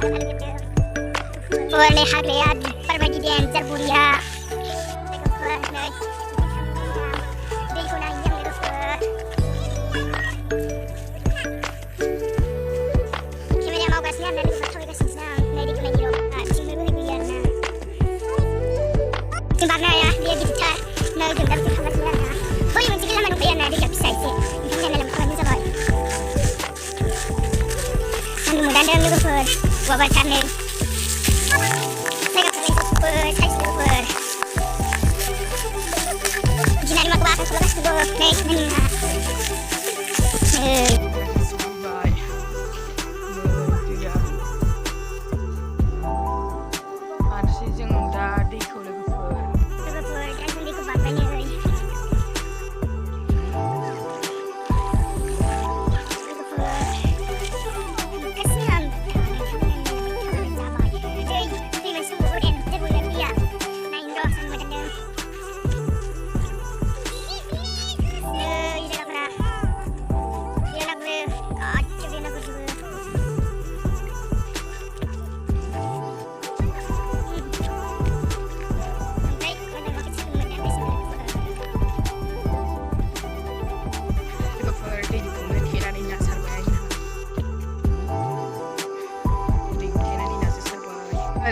Boleh hagliat perbaiki dancer buria. Sebabnya ya dia digital, naik gendam tu sama dia na. Boleh mencegah manusia na dia bisa sih. Ini dalam kawan sahaja. Anu mudah dalam lugu per, wabar channel. Saya kata per, saya per. Jika lima kuat, kalau kas kuat, naik ni na.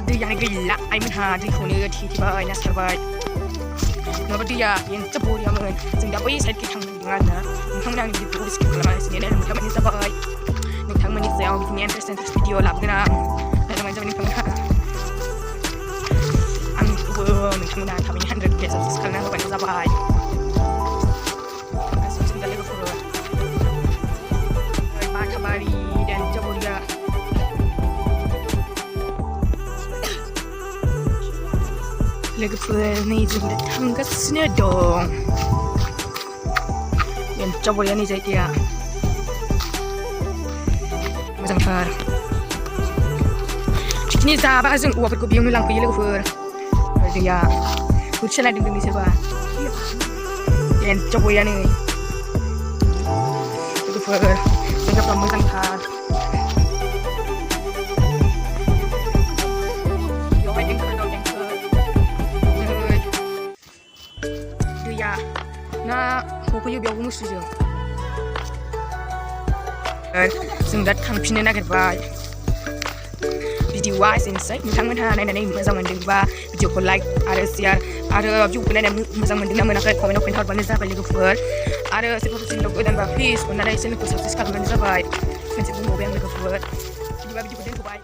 Dia yang gila, I mean hard, dia kuni ti tiba ina survive. Nggak dia yang cepur yang mungkin, sehingga boleh saya kita dengan na, mungkin yang di tulis kita lama sini dan mungkin ini survive. Mungkin ini saya mungkin interesting video lab kena, dan macam ini pun. Ami tu mungkin dah kami 100k subscribe na bukan survive. Kasih sehingga lagi follow. Baik kabari dan cepur ya. Lagi pula ni juga tangga senedong. Yang coba yang ni saya dia. Macam far. Ini sahabat asing uap berkopi yang hilang pergi lagi far. Dia, kucing lah dengan ni siapa? Yang coba yang ni. Lagi far. Saya pernah macam far. Na hobi biar kamu setuju. Sehingga tampilnya nak kerja. Video wise insight, mungkin mana nene macam mana dia video ko like, ada share, ada juga nene macam mana dia mana kerja komen apa balik sahaja lagi for. Ada seperti logo dan please, mana ada istilah ko subscribe mana sahaja. Nanti pun mau yang lagi for. Jadi video ko bye.